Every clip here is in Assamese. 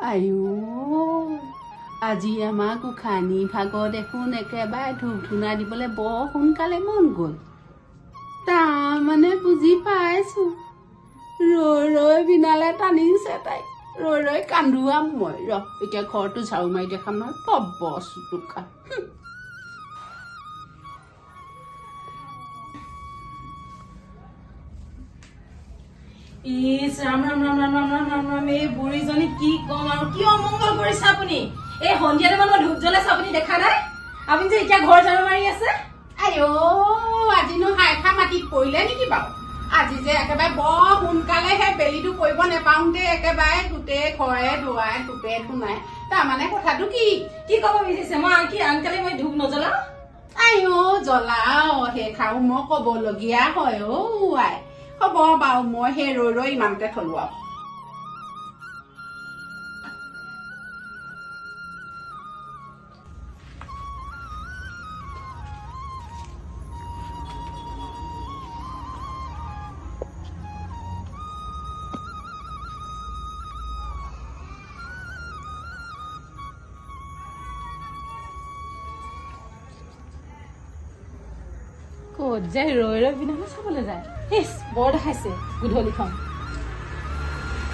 আইও আজি আমাক উখানি ভাগত দেখোন একেবাৰে ধূপ ধূনা দিবলৈ বৰ সোনকালে মন গ'ল তাৰমানে বুজি পাইছো ৰৈ ৰৈ বিনালে টানিছে তাই ৰৈ ৰৈ কান্দুৱাম মই এতিয়া ঘৰটো ঝাৰু মাৰি দেখাম নহয় পব্ব চুটুকা ইস ৰাম ৰাম ৰাম ৰাম ৰাম ৰাম ৰাম ৰাম এই বুঢ়ীজনী কি কম আৰু কি অমংগল কৰিছে আপুনি এই সন্ধিয়াতে মই ধূপ জ্বলাইছে আপুনি দেখা নাই আপুনি যে এতিয়া ঘৰ ঝাৰু মাৰি আছে আইও আজিনো হাইফা মাটিত পৰিলে নেকি বাৰু আজি যে একেবাৰে বৰ সোনকালে সেই বেলিটো কৰিব নেপাওঁতে একেবাৰে গোটেই ঘৰে দুৱাৰে টুপে টুনাই তাৰমানে কথাটো কি ক'ব বিচাৰিছে মই আনকালে মই ধূপ নজ্বলাও আইও জ্বলাও সেই খাও মই ক'বলগীয়া হয় আই হ'ব বাৰু মই সেই ৰৈ ৰৈ ইমানতে থলো আৰু ক'ত যে ৰৈ ৰৈ বিনালে চাবলৈ যায় ইস বৰ দেখাইছে গধূলিখন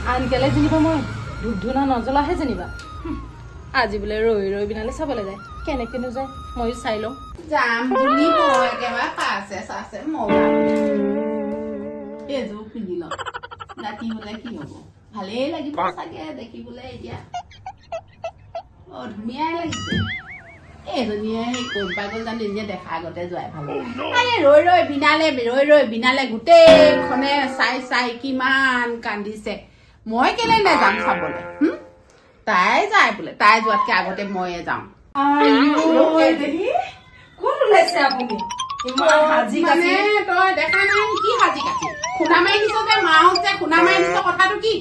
আনকালে যেনিবা মই ধূপ ধূনা নজ্বলাহে যেনিবা আজি বোলে ৰৈ ৰৈ বিনালে চাবলৈ যায় কেনেকেনো যায় ময়ো চাই লওঁ যাম বুলি মই একেবাৰে পাছে চাছে মৰা এযোৰ পিন্ধি লওঁ ৰাতি হলে কি হব ভালেই লাগিব চাগে দেখিবলৈ এতিয়া ধুনীয়াই লাগিছে এইজনীয়ে ক'ত বা গ'ল জানো নিজে দেখা আগতে যোৱাই ভাল ৰৈ ৰৈ বিনালে গোটেইখনে চাই চাই কিমান কান্দিছে মই কেলে নাযাম চাবলৈ তাই যায় বোলে তাই যোৱাতকে আগতে ময়ে যাওঁ তই দেখা নাই কি সাজি কাটি খুন্দা মাৰি দিছ যে মাহঁত যে খুন্দা মাৰি দিছ কথাটো কি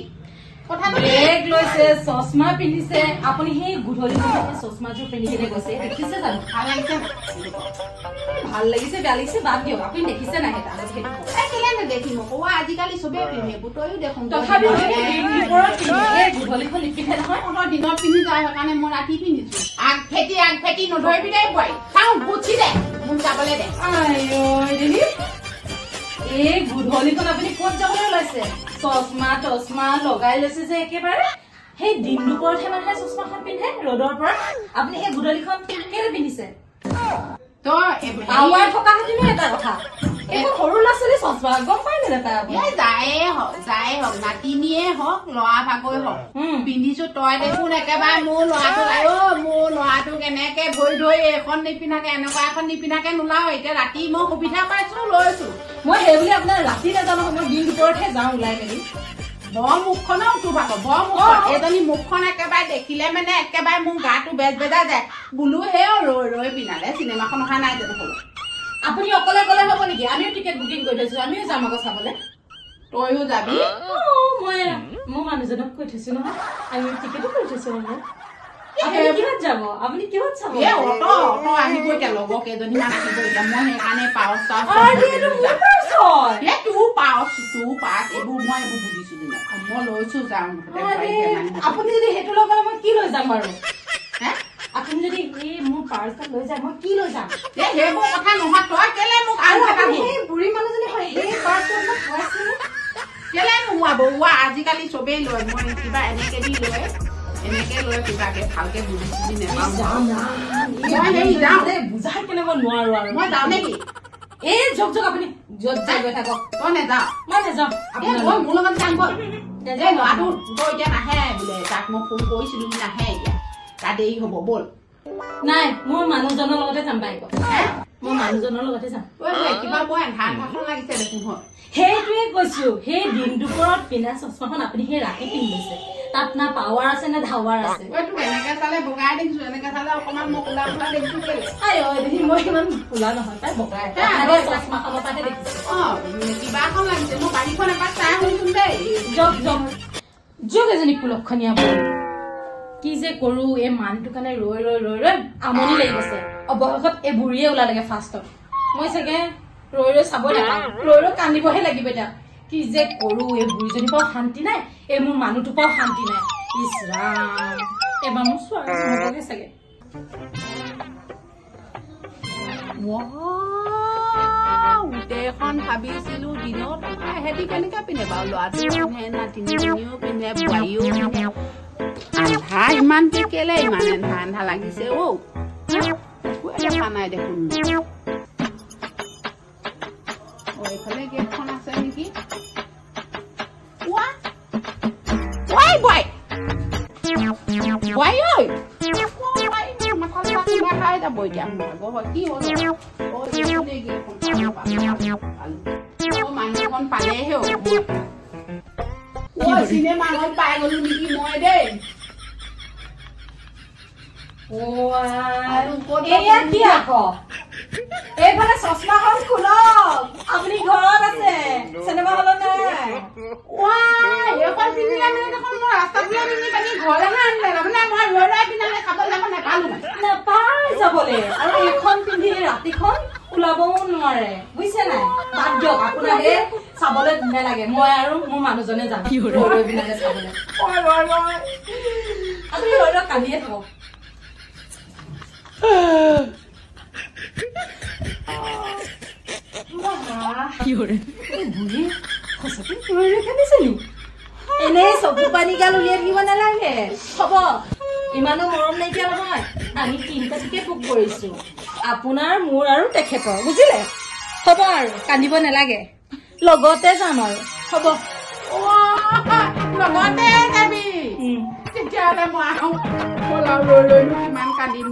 বেগ লৈছে চশমা পিন্ধিছে আপুনি সেই গধূলি চশমাযোৰ পিন্ধি কিনে গৈছে দেখিছে জানো ভাল লাগিছে বেয়া লাগিছে বাদ দিয়ক আপুনি দেখিছে নাই কেলে নেদেখিম আকৌ আজিকালি চবেই পিন্ধে তইও দেখোন তথাপিও গধূলিখন নিপিন্ধে নহয় দিনত পিন্ধি যায় সেইকাৰণে মই ৰাতি পিন্ধিছো আগ ফেটি নধৰিবি দেই বোৱাৰী চাওঁ গুচি দে মোক যাবলৈ দে এই গধূলিখন আপুনি ক'ত যাবলৈ ওলাইছে চশমা টচমা লগাই লৈছে যে একেবাৰে সেই দিন দুপৰতহে মানুহে চশমাখন পিন্ধে ৰ'দৰ পৰা আপুনি সেই গধূলিখন কেলে পিন্ধিছে পাৱাৰ থকা হেতিনো এটা কথা এইবোৰ সৰু ল'ৰা ছোৱালী চশমা গম পাই নে নাপায় যায়ে হওক নাতিনিয়ে হওক ল'ৰা ভাগই হওক পিন্ধিছো তই দেখোন একেবাৰে মোৰ ল'ৰাটো কেনেকে ধৰি এখন নিপিন্ধাকে এনেকুৱা এখন নিপিন্ধাকে নোলাও এতিয়া ৰাতি মই সুবিধা পাইছো লৈছো মই সেই বুলি আপোনাৰ ৰাতি নাজানো মই দিন দুপৰতহে যাওঁ ওলাই মেলি বৰ মুখখনো উঠোব আকৌ বৰ মুখখন এজনী মুখখন একেবাৰে দেখিলে মানে একেবাৰে মোৰ গাটো বেজ বেজা যায় বোলো সেই ৰৈ ৰৈ বিনালে চিনেমাখন অহা নাই জানো হ'ব আপুনি অকলে অকলে হ'ব নেকি আমিও টিকেট বুকিং কৰি থৈছো আমিও যাম আকৌ চাবলৈ তইও যাবি মই মোৰ মানুহজনক কৈ থৈছো নহয় আমি টিকেটো কৰি থৈছো কিহত যাব আপুনি কিহত চাব আহিব এতিয়া লগৰ কেইজনীমান আহিব এতিয়া মই সেইকাৰণে পাছ এইবোৰ মই এইবোৰ বুজিছো মই লৈছো যাওঁ আপুনি যদি সেইটো লগাই মই কি লৈ যাম বাৰু আপুনি যদি মোৰ পাৰ্চটা লৈ যায় মই কি লৈ যাম সেইবোৰ কথা নহয় তই কেলে মোক সেই বুঢ়ী মানুহজনী হয় সেই পাৰ্চটো কেলে নোহোৱাব আজিকালি চবেই লয় মই কিবা এনেকে দি লয় এনেকে লৈ কিবাকে ভালকে বুজি নেপাওঁ বুজাই কেনে মই নোৱাৰো আৰু মই যাওঁ নেকি এই জক আপুনি য'ত যাই গৈ থাকক তই নেযাওঁ মই নেযাওঁ মোৰ লগত যাম বল ল'ৰাটো তই এতিয়া নাহে বোলে তাক মই ফোন কৰিছিলো নাহে এতিয়া তাৰ দেৰি হব বল নাই মোৰ মানুহজনৰ লগতে যাম বাইক মই মানুহজনৰ লগতে যাম কিবা মই ধান ভাষণ লাগিছে দেখোন হয় সেইটোৱে কৈছো সেই দিন দুপৰত পিন্ধা চশমাখন আপুনি সেই ৰাতি পিন্ধি লৈছে তাত না পাৱাৰ আছে না ধাৱাৰ আছে এনেকে চালে বগাই দেখিছো এনেকে চালে অকমান মই কোলা কোলা দেখিছো মই ইমান কোলা নহয় তাই বগাই চশমাখনৰ পৰাহে দেখিছো কিবা এখন লাগিছে মই বাৰীখন এবাৰ চাই শুনচোন দেই যক এজনী কুলক্ষণীয়া বুঢ়ী কি যে কৰো এই মানুহটোৰ কাৰণে ৰৈ ৰৈ ৰৈ ৰৈ আমনি লাগি গৈছে অৱশেষত এই বুঢ়ীয়ে ওলালেগে ফাৰ্ষ্টত মই চাগে ৰৈ ৰৈ চাব নাপাওঁ ৰৈ ৰৈ কান্দিবহে লাগিব এতিয়া কি যে কৰো এই বুঢ়ীজনীৰ পৰাও শান্তি নাই এই মোৰ মানুহটোৰ পৰাও শান্তি নাই ইছ ৰাম এবাৰ মোৰ ছোৱালী নহ'বগে চাগে গোটেইখন ভাবিছিলো দিনত সিহঁতি কেনেকে পিন্ধে বাৰু ল'ৰাটো পিন্ধে নাতিনীজনীও পিন্ধে বোৱাৰীও পিন্ধে আন্ধা ইমানকে কেলে ইমান এন্ধা এন্ধা লাগিছে একোৱে দেখা নাই দেখোন এইফালে গেটখন আছে নেকি মানুহখন পালেহে চিনেমা হল পাই গলো নেকি মই দেই এয়া কি আকৌ এইফালে চশমাখন খোলক আপুনি ঘৰত আছে চিনেমা হলত নাই এইখন পিন্ধিলে মানে দেখোন মই ৰাস্তাত ঘৰলেহে আনিলে তাৰমানে মই ৰৈ ৰৈ পিন্ধালে খাবলৈ যাব নাপালো নাপাই যাবলে আৰু এইখন পিন্ধি ৰাতিখন ওলাবও নোৱাৰে বুজিছে নাই বাদ দিয়ক আপোনাকে চাবলৈ ধুনীয়া লাগে মই আৰু মোৰ মানুহজনে যাম ৰৈ ৰৈ পিন্ধালে চাবলৈ আপুনি ৰৈ ৰৈ কান্দিয়ে থাকক এনেই চকু পানী গাল উলিয়াই থাকিব নালাগে হব ইমানো মৰম নাইকিয়া নহয় আমি 3টা টিকেট বুক কৰিছো আপোনাৰ মোৰ আৰু তেখেতৰ বুজিলে হব আৰু কান্দিব নালাগে লগতে যাম আৰু হব লগতে যাবি তেতিয়াহ'লে মই আহোঁ ৰৈ ৰৈনো কিমান কান্দিম